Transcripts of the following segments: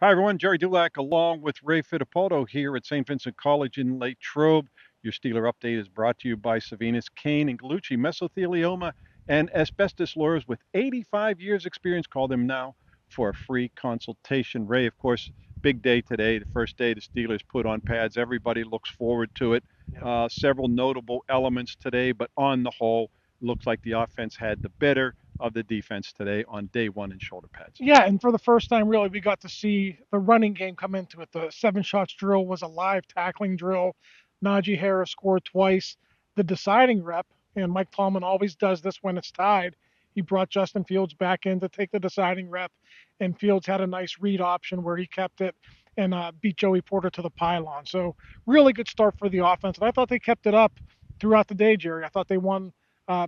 Hi, everyone. Gerry Dulac along with Ray Fittipaldor here at Saint Vincent College in Latrobe. Your Steeler update is brought to you by Savinas, Kane, and Gallucci Mesothelioma and asbestos lawyers with 85 years experience. Call them now for a free consultation. Ray, of course, big day today, the first day the Steelers put on pads. Everybody looks forward to it. Yep. Several notable elements today, but on the whole, looks like the offense had the better of the defense today on day one in shoulder pads. Yeah, and for the first time, really, we got to see the running game come into it. The seven shots drill was a live tackling drill. Najee Harris scored twice. The deciding rep, and Mike Tomlin always does this when it's tied. He brought Justin Fields back in to take the deciding rep, and Fields had a nice read option where he kept it and beat Joey Porter to the pylon. So really good start for the offense, and I thought they kept it up throughout the day, Jerry. I thought they won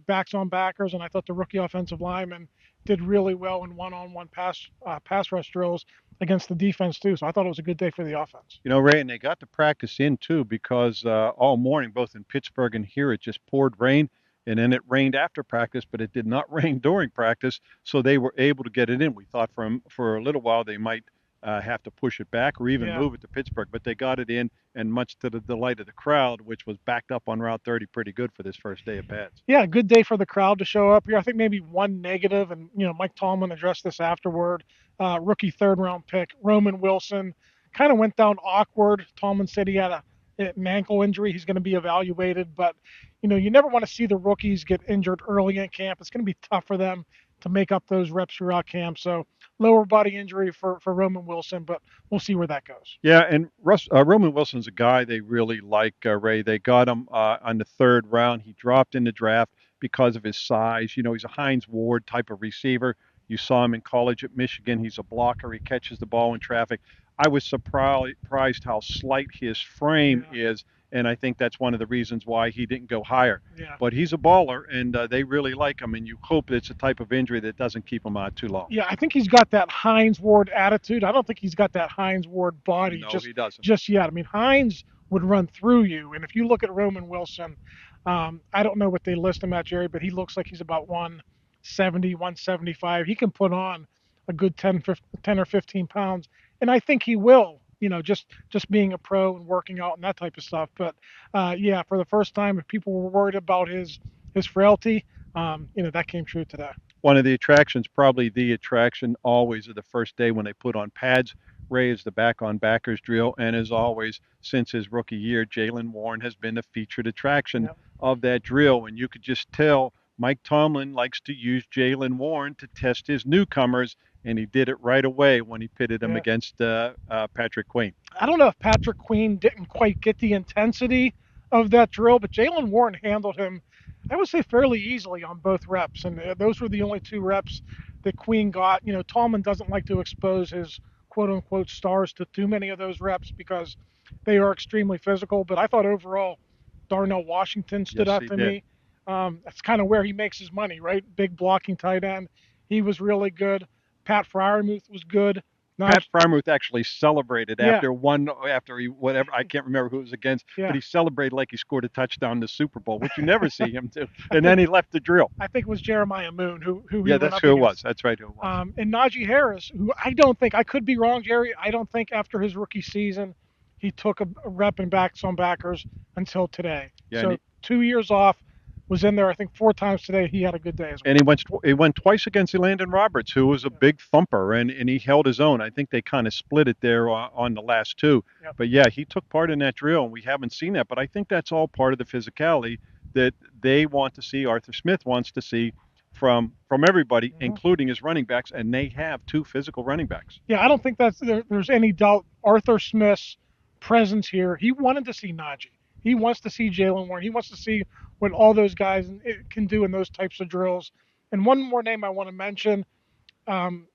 backs on backers, and I thought the rookie offensive lineman did really well in one-on-one pass rush drills against the defense too. So I thought it was a good day for the offense. You know, Ray, and they got to practice in too because all morning, both in Pittsburgh and here, it just poured rain. And then it rained after practice, but it did not rain during practice. So they were able to get it in. We thought for a little while they might have to push it back or even Yeah, move it to Pittsburgh, but they got it in, and much to the delight of the crowd, which was backed up on Route 30 pretty good for this first day of pads. yeah, good day for the crowd to show up here. I think maybe one negative, and Mike Tomlin addressed this afterward. Rookie third round pick Roman Wilson kind of went down awkward. Tomlin said he had an ankle injury. He's going to be evaluated, but you never want to see the rookies get injured early in camp. It's going to be tough for them to make up those reps throughout camp. So lower body injury for Roman Wilson, but we'll see where that goes. Yeah, and Roman Wilson's a guy they really like, Ray. They got him on the third round. He dropped in the draft because of his size. You know, he's a Hines Ward type of receiver. You saw him in college at Michigan. He's a blocker. He catches the ball in traffic. I was surprised how slight his frame Yeah, is, and I think that's one of the reasons why he didn't go higher. yeah. But he's a baller, and they really like him, and you hope it's a type of injury that doesn't keep him out too long. Yeah, I think he's got that Hines Ward attitude. I don't think he's got that Hines Ward body No, he doesn't. just yet. I mean, Hines would run through you, and if you look at Roman Wilson, I don't know what they list him at, Jerry, but he looks like he's about 170, 175. He can put on a good 10 or 15 pounds, and I think he will. Just being a pro and working out and that type of stuff. But yeah, for the first time, if people were worried about his frailty, that came true today. One of the attractions, probably the attraction always of the first day when they put on pads. Ray is the back on backers drill, and as always, since his rookie year, Jaylen Warren has been the featured attraction Yep. of that drill. And you could just tell Mike Tomlin likes to use Jaylen Warren to test his newcomers, and he did it right away when he pitted him Yeah. against Patrick Queen. I don't know if Patrick Queen didn't quite get the intensity of that drill, but Jaylen Warren handled him, I would say, fairly easily on both reps. And those were the only two reps that Queen got. Tallman doesn't like to expose his quote unquote stars to too many of those reps because they are extremely physical. But I thought overall, Darnell Washington stood Yes, out he to did. me. That's kind of where he makes his money, right? Big blocking tight end. He was really good. Pat Freiermuth was good. Pat Not, Freiermuth actually celebrated yeah, after he whatever I can't remember who it was against, but yeah. he celebrated like he scored a touchdown in the Super Bowl, which you never see him do. I And think then he left the drill. I think it was Jeremiah Moon who he Yeah, went that's up who it was. against. That's right, who it was. And Najee Harris, who I don't think, I could be wrong, Jerry. I don't think after his rookie season he took a rep and backs on backers until today. Yeah, So 2 years off, was in there I think four times today. He had a good day as and well. he went twice against Landon Roberts, who was a Yeah. big thumper, and he held his own. I think they kind of split it there on the last two. Yep. But yeah, he took part in that drill, and we haven't seen that. But I think that's all part of the physicality that they want to see. Arthur Smith wants to see from everybody, hmm including his running backs, and they have two physical running backs. Yeah, I don't think there's any doubt. Arthur Smith's presence here. He wanted to see Najee. He wants to see Jaylen Warren. He wants to see what all those guys can do in those types of drills. And one more name I want to mention. Um,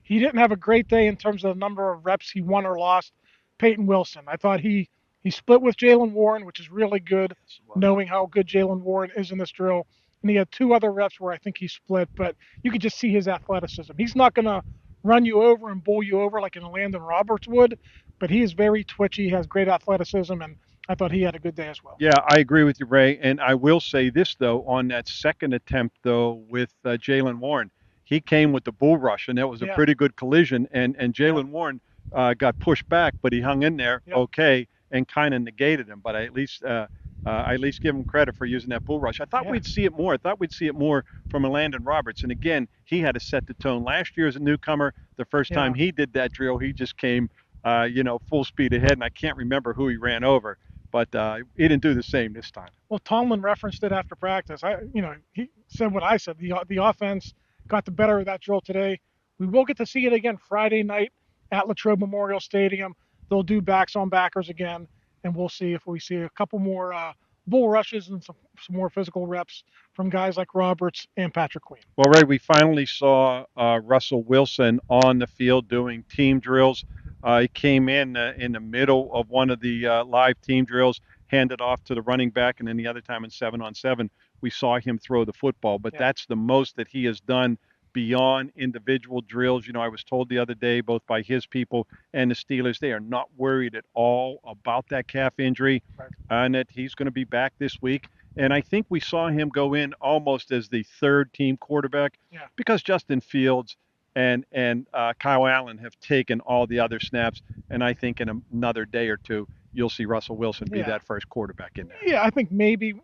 he didn't have a great day in terms of the number of reps he won or lost. Peyton Wilson. I thought he split with Jaylen Warren, which is really good, Yes, it was. knowing how good Jaylen Warren is in this drill. And he had two other reps where I think he split, but you could just see his athleticism. He's not going to run you over and bowl you over like an Landon Roberts would, but he is very twitchy, has great athleticism, and I thought he had a good day as well. Yeah, I agree with you, Ray. And I will say this though, on that second attempt though with Jaylen Warren, he came with the bull rush, and that was a Yeah, pretty good collision. And yeah, Jaylen Warren got pushed back, but he hung in there, Yep. okay, and kind of negated him. But I at least give him credit for using that bull rush. I thought we'd see it more. I thought we'd see it more from a Landon Roberts. And again, he had to set the tone. Last year as a newcomer, the first time he did that drill, he just came, full speed ahead. And I can't remember who he ran over, but he didn't do the same this time. Well, Tomlin referenced it after practice. He said what I said. The offense got the better of that drill today. We will get to see it again Friday night at Latrobe Memorial Stadium. They'll do backs on backers again, and we'll see if we see a couple more bull rushes and some more physical reps from guys like Roberts and Patrick Queen. Well, Ray, we finally saw Russell Wilson on the field doing team drills. He came in the middle of one of the live team drills, handed off to the running back, and then the other time in 7-on-7, we saw him throw the football. But that's the most that he has done beyond individual drills. I was told the other day, both by his people and the Steelers, they are not worried at all about that calf injury, and that he's going to be back this week. And I think we saw him go in almost as the third team quarterback because Justin Fields and Kyle Allen have taken all the other snaps. And I think in another day or two, you'll see Russell Wilson be that first quarterback in there. Yeah, I think maybe,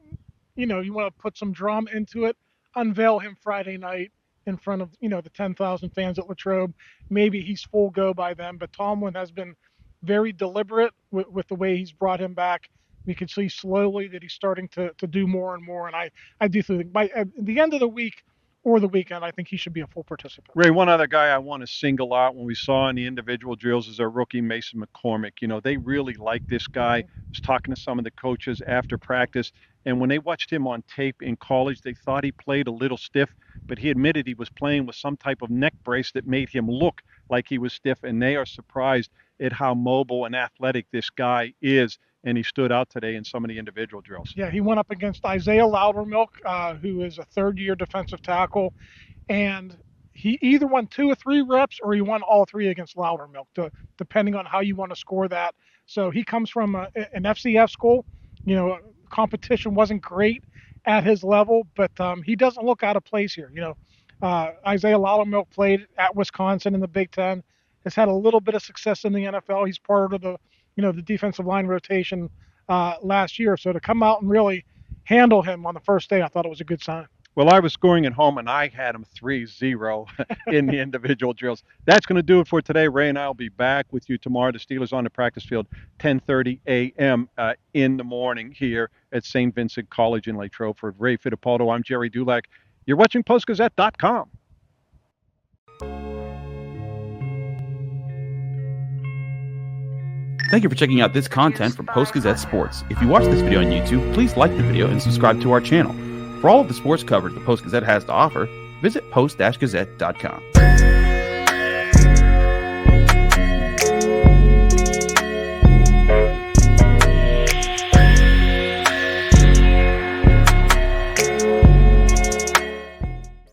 you want to put some drama into it, unveil him Friday night in front of, the 10,000 fans at Latrobe. Maybe he's full go by then, but Tomlin has been very deliberate with the way he's brought him back. We can see slowly that he's starting to do more and more. And I do think by at the end of the week or the weekend, I think he should be a full participant. Ray, one other guy I want to single out when we saw in the individual drills is our rookie, Mason McCormick. They really like this guy. I was talking to some of the coaches after practice, and when they watched him on tape in college, they thought he played a little stiff, but he admitted he was playing with some type of neck brace that made him look like he was stiff, and they are surprised at how mobile and athletic this guy is. And he stood out today in some of the individual drills. Yeah, he went up against Isaiah Loudermilk, who is a third-year defensive tackle, and he either won 2 or 3 reps or he won all 3 against Loudermilk, depending on how you want to score that. So he comes from an FCS school. Competition wasn't great at his level, but he doesn't look out of place here. Isaiah Loudermilk played at Wisconsin in the Big Ten, has had a little bit of success in the NFL. He's part of the defensive line rotation last year. So to come out and really handle him on the first day, I thought it was a good sign. Well, I was scoring at home, and I had him 3-0 in the individual drills. That's going to do it for today. Ray and I will be back with you tomorrow. The Steelers on the practice field, 10:30 a.m. In the morning here at Saint Vincent College in Latrobe. For Ray Fittipaldor, I'm Gerry Dulac. You're watching Post-Gazette.com. Thank you for checking out this content from Post-Gazette Sports. If you watch this video on YouTube, please like the video and subscribe to our channel. For all of the sports coverage the Post-Gazette has to offer, visit post-gazette.com.